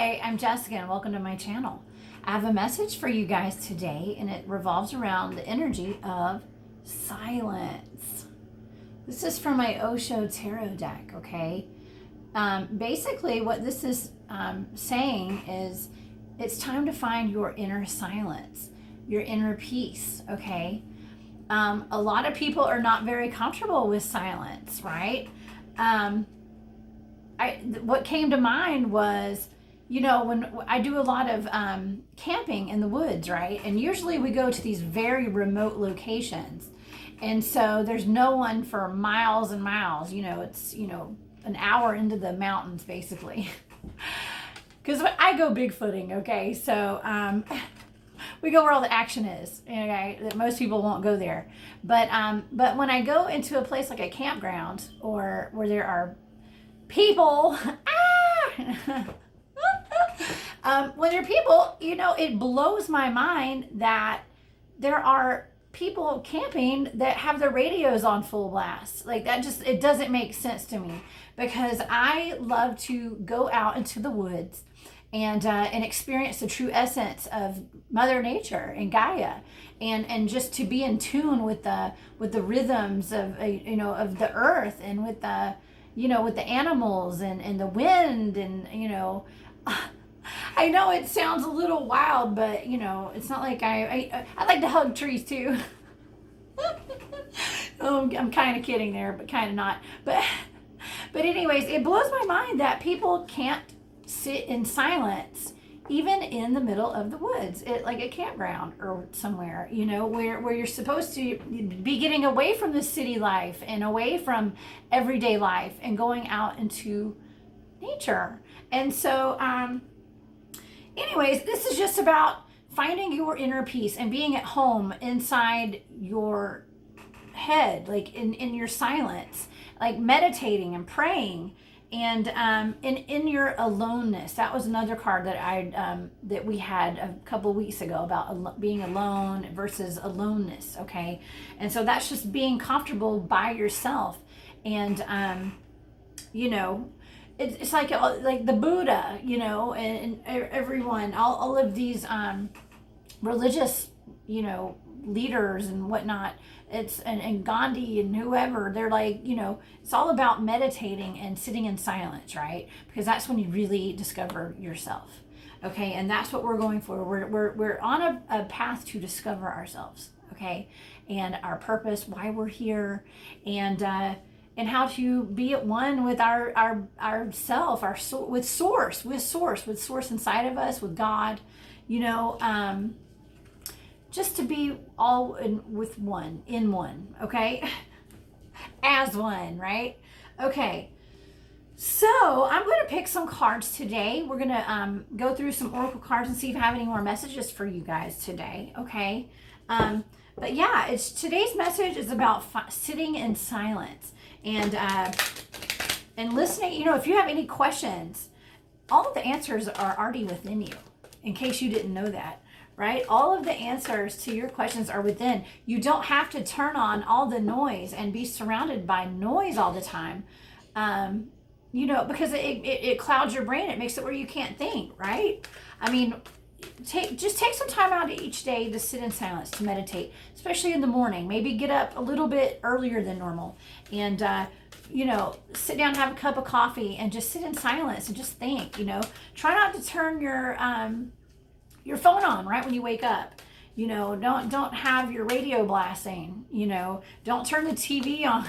Hi, I'm Jessica and welcome to my channel. I have a message for you guys today and it revolves around the energy of silence. This is from my Osho Tarot deck, okay? Basically what this is saying is it's time to find your inner silence, your inner peace, okay? A lot of people are not very comfortable with silence, right? What came to mind was, when I do a lot of camping in the woods, right? And usually we go to these very remote locations. And so there's no one for miles and miles. It's, an hour into the mountains, basically. Because I go bigfooting, okay? So we go where all the action is, okay? That most people won't go there. But when I go into a place like a campground or where there are people, when there are people, it blows my mind that there are people camping that have their radios on full blast. Like that it doesn't make sense to me, because I love to go out into the woods and experience the true essence of Mother Nature and Gaia, and just to be in tune with the rhythms of of the earth, and with the with the animals and the wind, and I know it sounds a little wild, but it's not like I like to hug trees too. Oh, I'm kind of kidding there, but kind of not. But anyways, it blows my mind that people can't sit in silence, even in the middle of the woods, like a campground or somewhere, where you're supposed to be getting away from the city life and away from everyday life and going out into nature. And so, anyways, this is just about finding your inner peace and being at home inside your head, like in your silence, like meditating and praying, and in your aloneness. That was another card that we had a couple weeks ago about being alone versus aloneness, okay? And so that's just being comfortable by yourself. And it's like the Buddha, and everyone, all of these religious, leaders and whatnot. And Gandhi and whoever, they're like, it's all about meditating and sitting in silence, right? Because that's when you really discover yourself. Okay, and that's what we're going for. We're on a path to discover ourselves, okay, and our purpose, why we're here, and how to be at one with our self, with source inside of us, with God, just to be all in one, okay? As one, right? Okay. So I'm going to pick some cards today. We're going to go through some oracle cards and see if I have any more messages for you guys today, okay? But yeah, today's message is about sitting in silence and listening. If you have any questions, all of the answers are already within you, in case you didn't know that. Right? All of the answers to your questions are within. You don't have to turn on all the noise and be surrounded by noise all the time, because it clouds your brain. It makes it where you can't think, right? I mean, just take some time out each day to sit in silence, to meditate, especially in the morning. Maybe get up a little bit earlier than normal and, sit down, have a cup of coffee, and just sit in silence and just think. Try not to turn your phone on right when you wake up. Don't have your radio blasting. Don't turn the TV on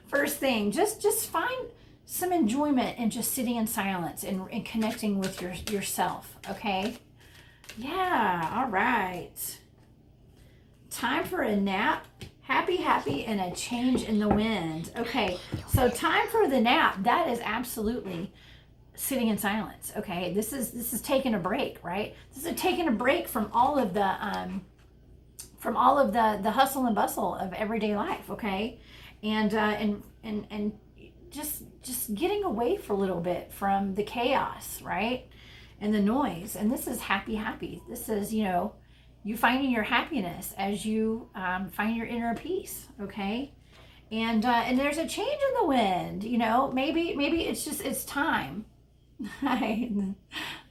first thing. Just find some enjoyment in just sitting in silence and connecting with yourself, okay? Yeah, all right. Time for a nap. Happy, and a change in the wind. Okay, so time for the nap. That is absolutely sitting in silence, okay? This is taking a break, right? This is taking a break from all of the hustle and bustle of everyday life, okay? And just getting away for a little bit from the chaos, right? And the noise. And this is happy. This is, you finding your happiness as you find your inner peace, okay? And there's a change in the wind, maybe it's time.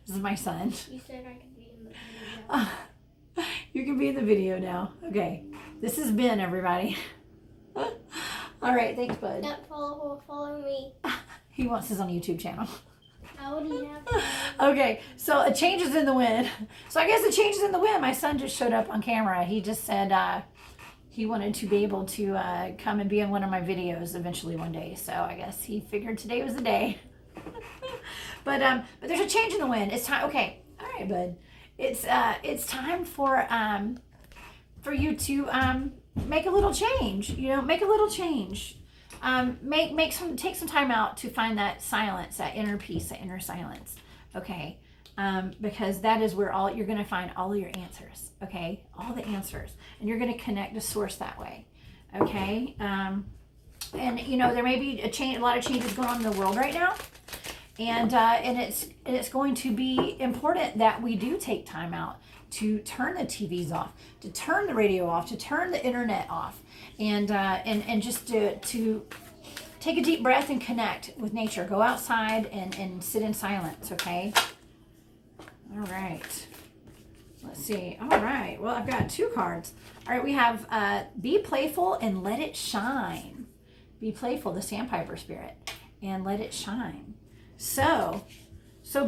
This is my son. You said I could be in the video. You can be in the video now. Okay. This is Ben, everybody. All right. Thanks, bud. Don't follow me. He wants his own YouTube channel. How would he have to? Okay. So a change is in the wind. So I guess the change is in the wind. My son just showed up on camera. He just said he wanted to be able to come and be in one of my videos eventually one day. So I guess he figured today was the day. But there's a change in the wind. It's time. Okay. All right, bud. It's time for you to make a little change. You know, make a little change. Take some time out to find that silence, that inner peace, that inner silence. Okay. Because that is where you're going to find all of your answers. Okay. All the answers, and you're going to connect to source that way. Okay. And you know, there may be a lot of changes going on in the world right now. And it's going to be important that we do take time out to turn the TVs off, to turn the radio off, to turn the internet off, and just to take a deep breath and connect with nature. Go outside and sit in silence. Okay. All right. Let's see. All right. Well, I've got 2 cards. All right. We have be playful and let it shine. Be playful, the sandpiper spirit, and let it shine. So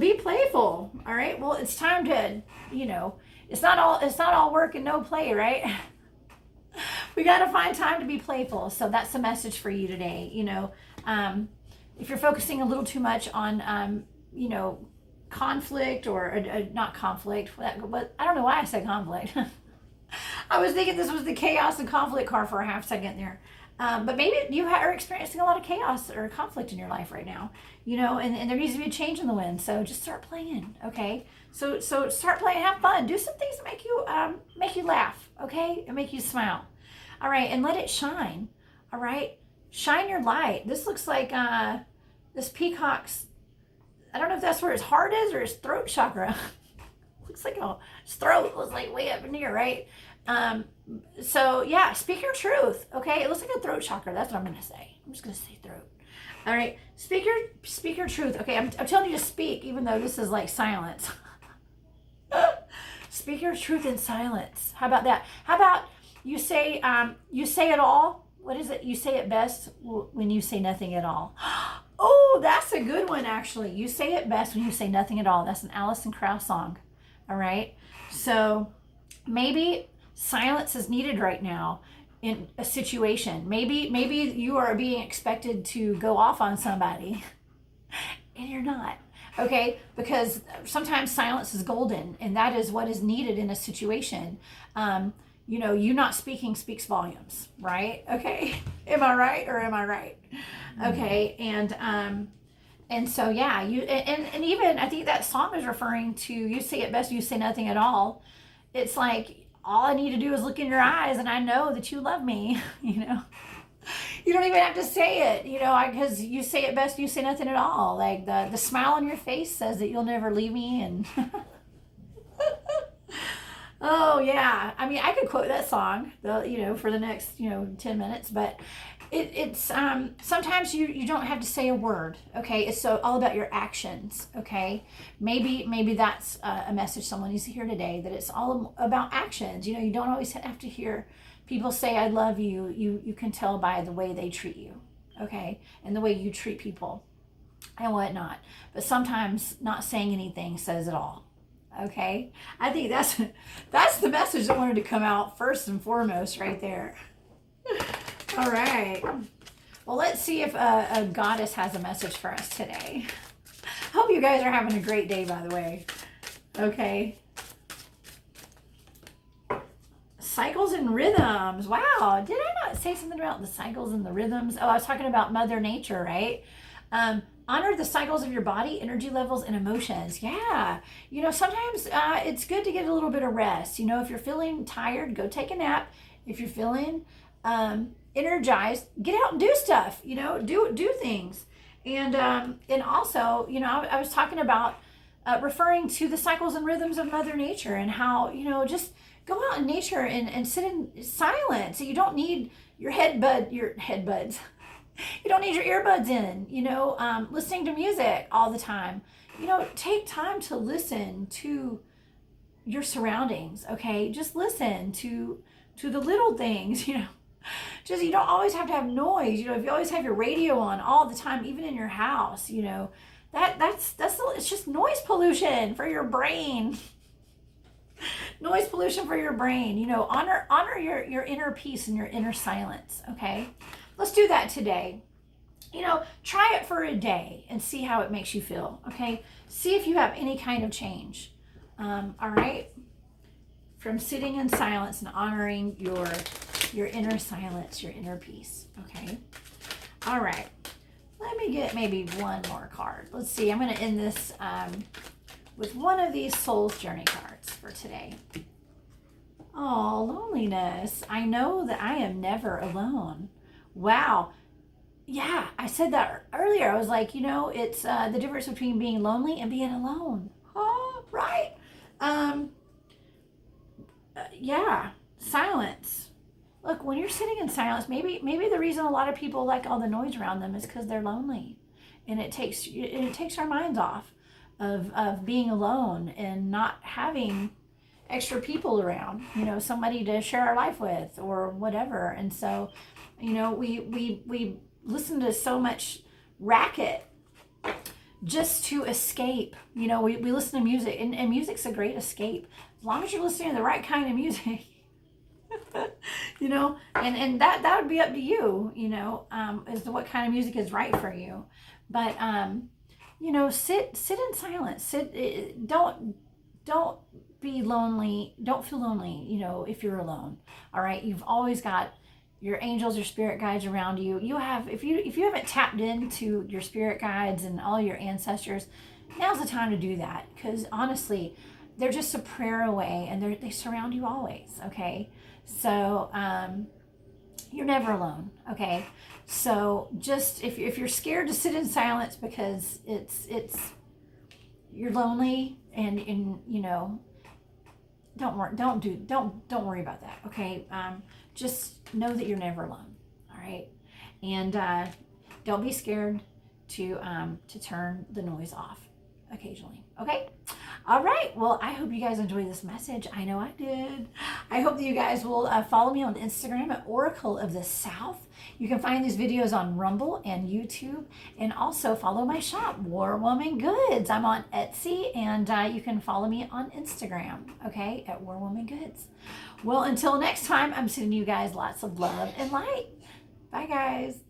be playful. All right. Well, it's time to, you know, it's not all work and no play, right? We got to find time to be playful. So that's the message for you today. You know, if you're focusing a little too much on, you know, conflict or not conflict, but I don't know why I said conflict. I was thinking this was the chaos and conflict card for a half second there. But maybe you are experiencing a lot of chaos or conflict in your life right now, you know, and there needs to be a change in the wind. So just start playing, okay? So start playing, have fun, do some things that make you laugh, okay, and make you smile. All right, and let it shine. All right, shine your light. This looks like this peacock's. I don't know if that's where his heart is or his throat chakra. Looks like his throat was like way up in here, right? So yeah, speak your truth. Okay. It looks like a throat chakra. That's what I'm going to say. I'm just going to say throat. All right. Speak your truth. Okay. I'm telling you to speak, even though this is like silence. Speak your truth in silence. How about that? How about you say it all? What is it? You say it best when you say nothing at all. Oh, that's a good one, actually. You say it best when you say nothing at all. That's an Alison Krauss song. All right. So maybe silence is needed right now in a situation. Maybe you are being expected to go off on somebody and you're not. Okay, because sometimes silence is golden, and that is what is needed in a situation. You know, you not speaking speaks volumes, right? Okay, am I right or am I right? Okay, and so yeah, you and even I think that song is referring to you say it best, you say nothing at all. It's like all I need to do is look in your eyes, and I know that you love me. You know. You don't even have to say it, you know, because you say it best, you say nothing at all. Like the smile on your face says that you'll never leave me. And oh yeah, I mean, I could quote that song, you know, for the next, 10 minutes, but it's sometimes you don't have to say a word. Okay. It's so all about your actions. Okay. Maybe that's a message someone needs to hear today, that it's all about actions. You know, you don't always have to hear people say, I love you. You can tell by the way they treat you, okay? And the way you treat people and whatnot. But sometimes not saying anything says it all, okay? I think that's the message that wanted to come out first and foremost right there. All right. Well, let's see if a goddess has a message for us today. Hope you guys are having a great day, by the way. Okay. Cycles and rhythms. Wow. Did I not say something about the cycles and the rhythms? Oh, I was talking about Mother Nature, right? Honor the cycles of your body, energy levels, and emotions. Yeah. You know, sometimes it's good to get a little bit of rest. You know, if you're feeling tired, go take a nap. If you're feeling energized, get out and do stuff. You know, do things. And also, you know, I was talking about referring to the cycles and rhythms of Mother Nature and how, you know, just go out in nature and sit in silence. You don't need your headbuds. You don't need your earbuds in, listening to music all the time. Take time to listen to your surroundings, okay? Just listen to the little things, Just you don't always have to have noise, if you always have your radio on all the time, even in your house, that's it's just noise pollution for your brain. Noise pollution for your brain. Honor your inner peace and your inner silence, okay? Let's do that today. Try it for a day and see how it makes you feel, okay? See if you have any kind of change. All right? From sitting in silence and honoring your inner silence, your inner peace, okay? All right. Let me get maybe one more card. Let's see. I'm going to end this with one of these Soul's Journey cards for today. Oh, loneliness. I know that I am never alone. Wow. Yeah, I said that earlier. I was like, it's the difference between being lonely and being alone. Oh, right. Yeah, silence. Look, when you're sitting in silence, maybe the reason a lot of people like all the noise around them is because they're lonely, and it takes our minds off of being alone and not having extra people around, somebody to share our life with or whatever. And so, we listen to so much racket just to escape. We listen to music, and music's a great escape as long as you're listening to the right kind of music. And that would be up to you, as to what kind of music is right for you. But sit in silence. Don't be lonely. Don't feel lonely, if you're alone. All right, you've always got your angels, your spirit guides around you. If you haven't tapped into your spirit guides and all your ancestors, now's the time to do that, because honestly, they're just a prayer away, and they surround you always. Okay, so you're never alone. Okay, so just if you're scared to sit in silence because you're lonely, and don't worry about that. Okay, just know that you're never alone. All right, and don't be scared to turn the noise off occasionally. Okay. All right. Well, I hope you guys enjoyed this message. I know I did. I hope that you guys will follow me on Instagram at Oracle of the South. You can find these videos on Rumble and YouTube, and also follow my shop, War Woman Goods. I'm on Etsy, and you can follow me on Instagram, okay, at War Woman Goods. Well, until next time, I'm sending you guys lots of love and light. Bye, guys.